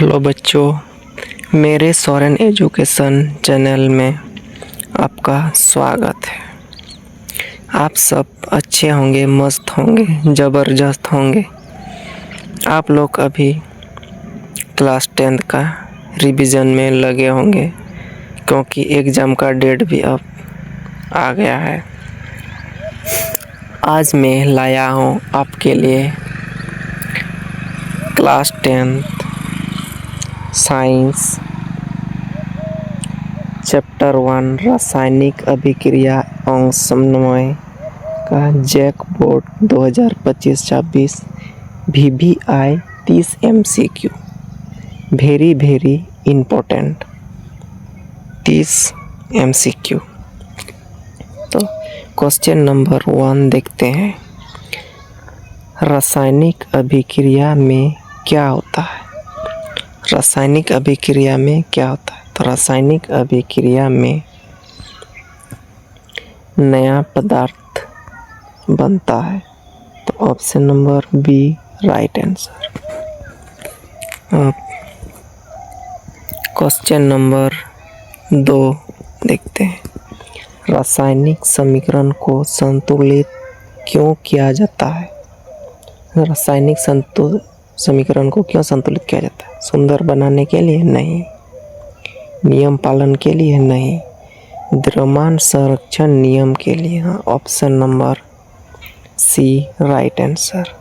Hello बच्चों, मेरे Soren education channel में आपका स्वागत है। आप सब अच्छे होंगे, मस्त होंगे, ज़बरदस्त होंगे। आप लोग अभी क्लास 10th का रिवीजन में लगे होंगे क्योंकि एग्ज़ाम का डेट भी अब आ गया है। आज मैं लाया हूँ आपके लिए क्लास 10th साइंस चैप्टर 1 रासायनिक अभिक्रिया एवं समन्वय का JAC board 2025-26 VVI 30 MCQ very important 30 MCQ। तो क्वेश्चन नंबर 1 देखते हैं। रासायनिक अभिक्रिया में क्या होता है? रासायनिक अभिक्रिया में क्या होता है? तो रासायनिक अभिक्रिया में नया पदार्थ बनता है। तो option number B right answer. अब क्वेश्चन नंबर 2 देखते हैं। रासायनिक समीकरण को संतुलित क्यों किया जाता है? रासायनिक समीकरण को क्यों संतुलित किया जाता है? सुंदर बनाने के लिए? नहीं। नियम पालन के लिए? नहीं। द्रव्यमान संरक्षण नियम के लिए? हाँ, option number C right answer.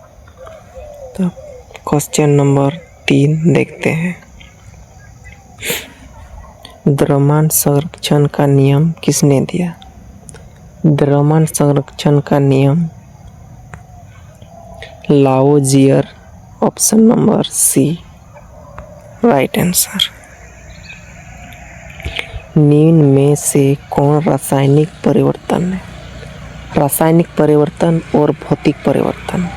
तो क्वेश्चन नंबर 3 देखते हैं। द्रव्यमान संरक्षण का नियम किसने दिया? द्रव्यमान संरक्षण का नियम Lavoisier, option number C right answer. निम्न में से कौन रासायनिक परिवर्तन है? रासायनिक परिवर्तन और भौतिक परिवर्तन,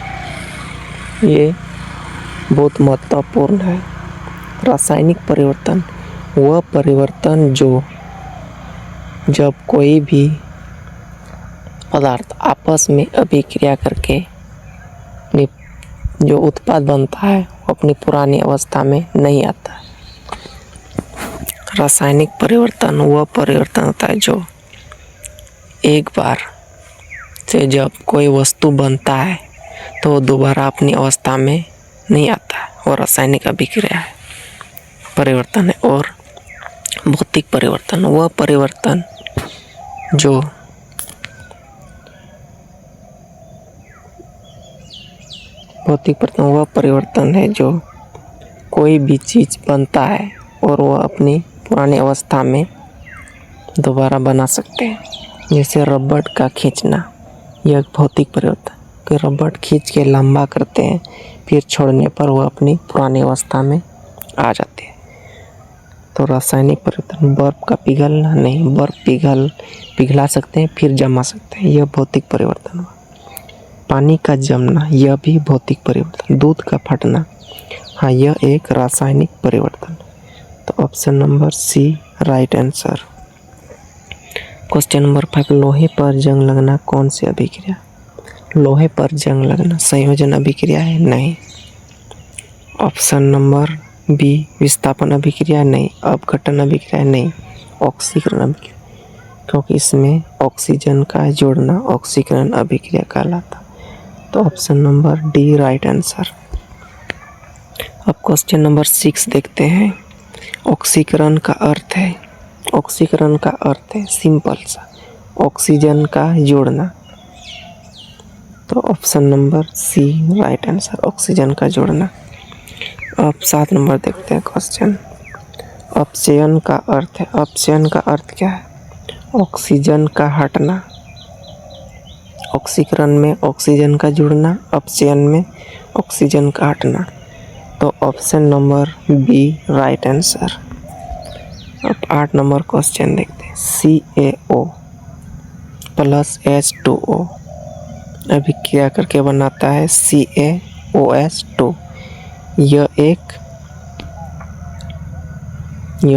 ये बहुत महत्वपूर्ण है। रासायनिक परिवर्तन वह परिवर्तन जो जब कोई भी पदार्थ आपस में अभिक्रिया करके जो उत्पाद बनता है वो अपनी पुरानी अवस्था में नहीं आता है। रासायनिक परिवर्तन वह परिवर्तन होता है जो एक बार से जब कोई वस्तु बनता है तो वो दोबारा अपनी अवस्था में नहीं आता है, वो रासायनिक अभिक्रिया है, परिवर्तन है। और भौतिक परिवर्तन वह परिवर्तन जो भौतिक परिवर्तन वह परिवर्तन है जो कोई भी चीज़ बनता है और वह अपनी पुरानी अवस्था में दोबारा बना सकते हैं। जैसे रबड़ का खींचना, यह एक भौतिक परिवर्तन कि रबड़ खींच के लंबा करते हैं, फिर छोड़ने पर वह अपनी पुरानी अवस्था में आ जाते हैं। तो रासायनिक परिवर्तन बर्फ का पिघलना नहीं, बर्फ पिघला सकते हैं फिर जमा सकते हैं, यह भौतिक परिवर्तन हुआ। पानी का जमना, यह भी भौतिक परिवर्तन। दूध का फटना, हाँ, यह एक रासायनिक परिवर्तन। तो option number C right answer. Question number 5 लोहे पर जंग लगना कौन सी अभिक्रिया? लोहे पर जंग लगना संयोजन अभिक्रिया है? नहीं। ऑप्शन नंबर बी विस्थापन अभिक्रिया? नहीं। अपघटन अभिक्रिया? नहीं। ऑक्सीकरण अभिक्रिया, क्योंकि इसमें ऑक्सीजन का जोड़ना ऑक्सीकरण अभिक्रिया कहलाता। तो option number D right answer. अब क्वेश्चन नंबर 6 देखते हैं। ऑक्सीकरण का अर्थ है, ऑक्सीकरण का अर्थ है सिंपल सा ऑक्सीजन का जोड़ना। तो option number C right answer, oxygen का जोड़ना। अब 7 नंबर देखते हैं क्वेश्चन। अपचयन का अर्थ है, अपचयन का अर्थ क्या है? ऑक्सीजन का हटना। ऑक्सीकरण में ऑक्सीजन का जुड़ना, अपचयन में ऑक्सीजन का हटना। तो option number B right answer. अब 8 नंबर क्वेश्चन देखते हैं। CaO प्लस H2O अभिक्रिया करके बनाता है CaOH2। यह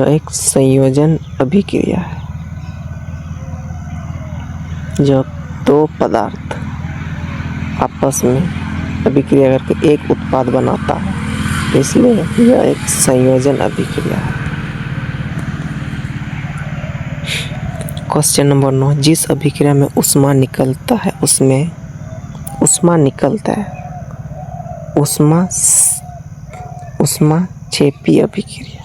एक संयोजन अभिक्रिया है। जब दो पदार्थ आपस में अभिक्रिया करके एक उत्पाद बनाता है इसलिए यह एक संयोजन अभिक्रिया है। क्वेश्चन नंबर 9, जिस अभिक्रिया में ऊष्मा निकलता है उसमें ऊष्माक्षेपी अभिक्रिया,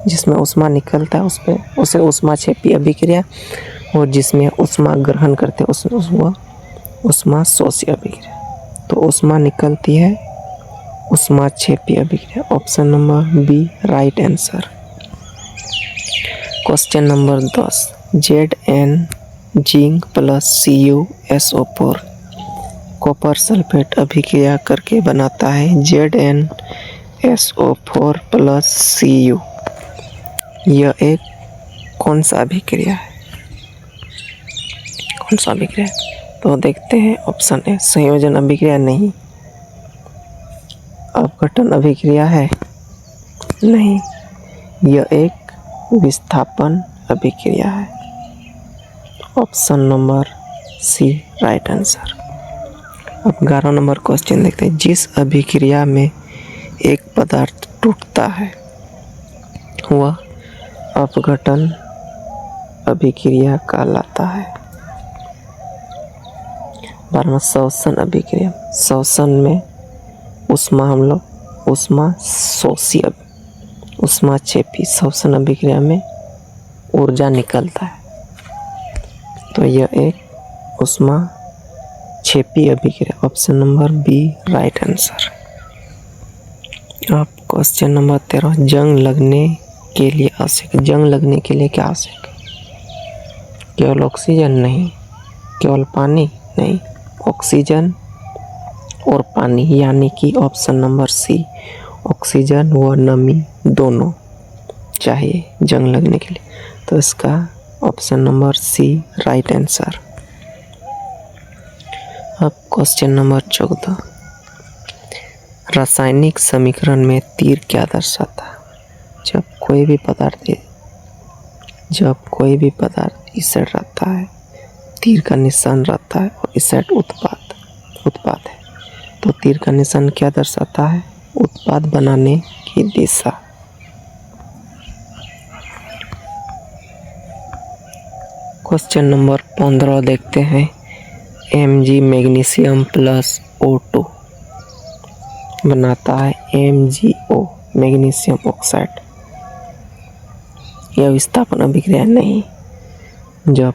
जिसमें ऊष्मा निकलता है उसे ऊष्माक्षेपी अभिक्रिया, और जिसमें ऊष्मा ग्रहण करते हैं उसमें ऊष्माशोषी अभिक्रिया। तो ऊष्मा निकलती है ऊष्माक्षेपी अभिक्रिया। Option number B right answer. Question number 10, Zn zinc plus CuSO4 copper sulphate अभिक्रिया करके बनाता है ZnSO4 प्लस Cu। यह एक कौन सा अभिक्रिया है? तो देखते हैं। ऑप्शन ए संयोजन अभिक्रिया नहीं, अपघटन अभिक्रिया है नहीं, यह एक विस्थापन अभिक्रिया है। Option number C right answer. अब 11 नंबर क्वेश्चन देखते हैं। जिस अभिक्रिया में एक पदार्थ टूटता है वह अपघटन अभिक्रिया कहलाता है। 12वां श्वसन अभिक्रिया। श्वसन में ऊष्माक्षेपी श्वसन अभिक्रिया में ऊर्जा निकलता है, तो यह एक ऊष्माक्षेपी अभिक्रिया। Option number B right answer. अब क्वेश्चन नंबर 13, जंग लगने के लिए क्या आवश्यक है? केवल ऑक्सीजन नहीं, केवल पानी नहीं, ऑक्सीजन और पानी, यानी कि ऑप्शन नंबर सी ऑक्सीजन व नमी दोनों चाहिए जंग लगने के लिए। तो इसका option number C right answer. अब क्वेश्चन नंबर 14, रासायनिक समीकरण में तीर क्या दर्शाता है? जब कोई भी पदार्थ इस साइड रहता है, तीर का निशान रहता है, और इस साइड उत्पाद है, तो तीर का निशान क्या दर्शाता है? उत्पाद बनाने की दिशा। क्वेश्चन नंबर 15 देखते हैं। Mg मैग्नीशियम प्लस O2 बनाता है MgO मैग्नीशियम ऑक्साइड। यह विस्थापन अभिक्रिया नहीं। जब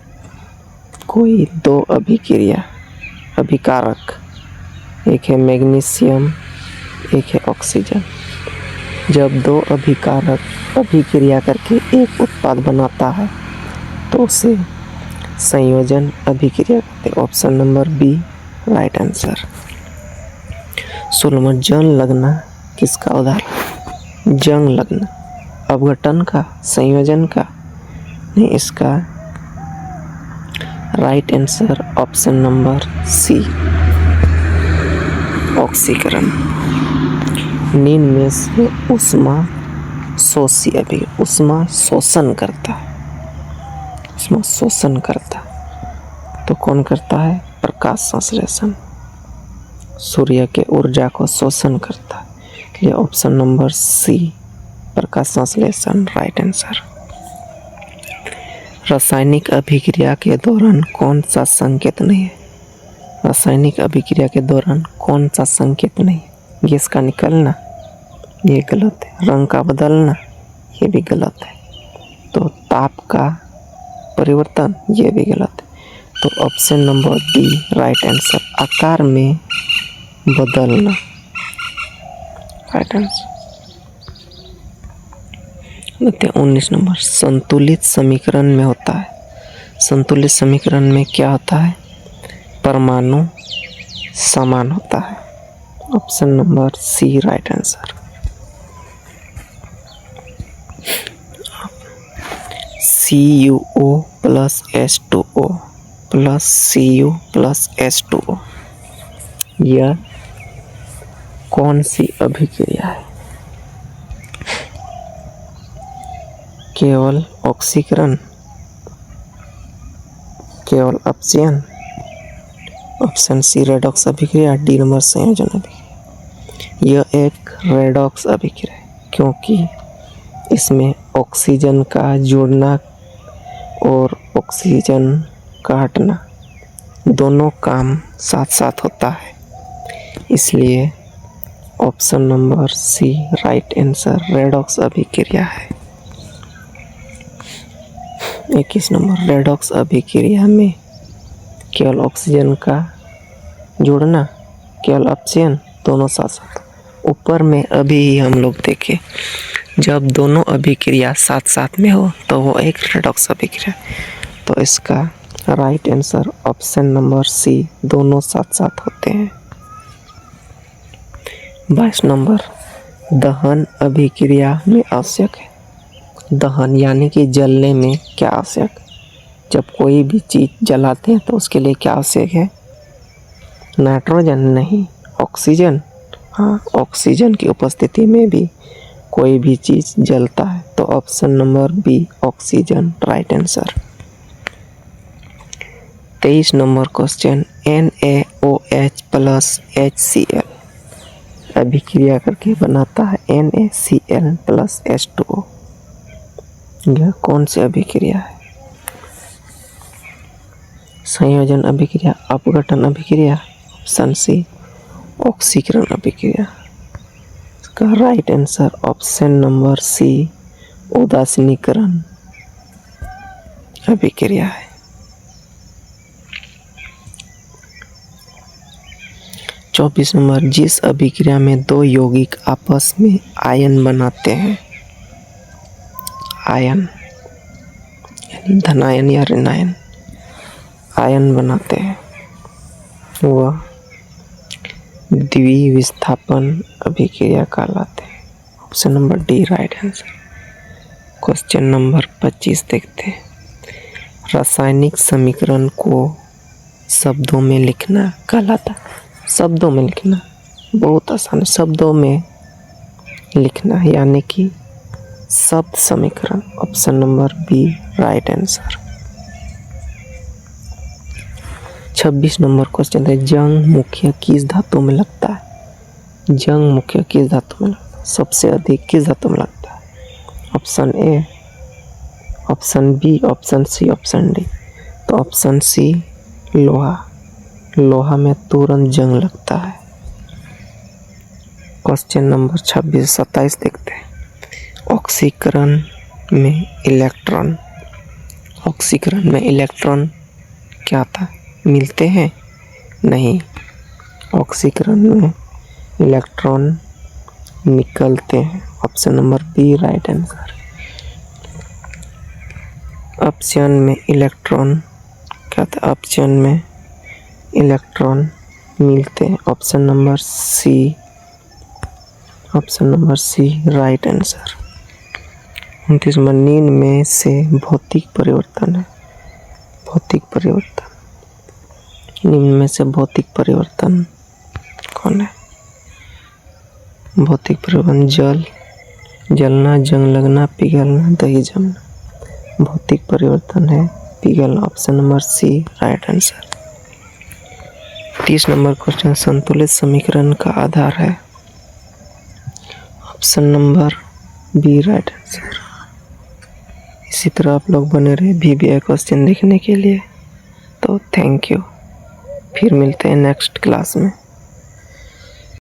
कोई दो अभिकारक, एक है मैग्नीशियम एक है ऑक्सीजन, जब दो अभिकारक अभिक्रिया करके एक उत्पाद बनाता है तो उसे संयोजन अभिक्रिया कहते हैं। Option number B right answer. 16वां, जंग लगना किसका उदाहरण? जंग लगना अपघटन का, संयोजन का नहीं, इसका right answer option number C ऑक्सीकरण। नींद में से ऊष्मा शोषण करता तो कौन करता है? प्रकाश संश्लेषण, सूर्य के ऊर्जा को शोषण करता है, इसलिए ऑप्शन नंबर सी प्रकाश संश्लेषण राइट आंसर। रासायनिक अभिक्रिया के दौरान कौन सा संकेत नहीं है? रासायनिक अभिक्रिया के दौरान कौन सा संकेत नहीं? गैस का निकलना ये गलत है, रंग का बदलना ये भी गलत है, तो ताप का परिवर्तन ये भी गलत है, तो option number D right answer. आकार में बदलना राइट आंसर। 19 नंबर, संतुलित समीकरण में होता है। संतुलित समीकरण में क्या होता है? परमाणु समान होता है। Option number C right answer. CuO plus H2O plus Cu plus H2O, यह कौन सी अभिक्रिया है? केवल ऑक्सीकरण, केवल अपचयन ऑप्शन सी रेडॉक्स अभिक्रिया, डी नंबर संयोजन अभिक्रिया। यह एक रेडॉक्स अभिक्रिया है क्योंकि इसमें ऑक्सीजन का जुड़ना और ऑक्सीजन का हटना दोनों काम साथ साथ होता है, इसलिए option number C right answer redox अभिक्रिया है। 21 नंबर, रेडॉक्स अभिक्रिया में केवल ऑक्सीजन का जुड़ना, केवल ऑप्शन दोनों साथ साथ। ऊपर में अभी हम लोग देखे जब दोनों अभिक्रिया साथ साथ में हो तो वो एक रेडॉक्स अभिक्रिया। तो इसका right answer option number C दोनों साथ साथ होते हैं। 22 नंबर, दहन अभिक्रिया में आवश्यक है। दहन यानी कि जलने में क्या आवश्यक, जब कोई भी चीज़ जलाते हैं तो उसके लिए क्या आवश्यक है? नाइट्रोजन नहीं, ऑक्सीजन। हाँ, ऑक्सीजन की उपस्थिति में भी कोई भी चीज़ जलता है, तो option number B oxygen right answer. 23 number question, NaOH plus HCl अभिक्रिया करके बनाता है NaCl प्लस H2O। यह कौन सी अभिक्रिया है? संयोजन अभिक्रिया, अपघटन अभिक्रिया, ऑप्शन सी ऑक्सीकरण अभिक्रिया। इसका right answer option number C उदासीनीकरण अभिक्रिया है। 24 नंबर, जिस अभिक्रिया में दो यौगिक आपस में आयन बनाते हैं, आयन यानी धनायन या ऋणायन आयन बनाते हैं, वह द्विविस्थापन अभिक्रिया कहलाते हैं। Option number D right answer. Question number 25 देखते हैं। रासायनिक समीकरण को शब्दों में लिखना कहलाता है। शब्दों में लिखना बहुत आसान है, शब्दों में लिखना यानी कि शब्द समीकरण। Option number B right answer. 26 number question है, जंग मुख्य किस धातु में लगता है? जंग मुख्य किस धातु में लगता है? सबसे अधिक किस धातु में लगता है? Option A, option B, option C, option D. तो ऑप्शन सी लोहा, लोहा में तुरंत जंग लगता है। क्वेश्चन नंबर 27 देखते हैं। ऑक्सीकरण में इलेक्ट्रॉन, ऑक्सीकरण में इलेक्ट्रॉन क्या था? मिलते हैं? नहीं, ऑक्सीकरण में इलेक्ट्रॉन निकलते हैं। Option number B right answer. अपचयन में इलेक्ट्रॉन क्या था? अपचयन में इलेक्ट्रॉन मिलते हैं। Option number C, option number C right answer. 29 number, नींद में से भौतिक परिवर्तन है। भौतिक परिवर्तन, नींद में से भौतिक परिवर्तन कौन है? भौतिक परिवर्तन जल, जलना, जंग लगना, पिघलना, दही जमना। भौतिक परिवर्तन है पिघलना। Option number C right answer. 30 number question, संतुलित समीकरण का आधार है। Option number B right answer. इसी तरह आप लोग बने रहे VBI क्वेश्चन देखने के लिए। तो थैंक यू, फिर मिलते हैं नेक्स्ट क्लास में।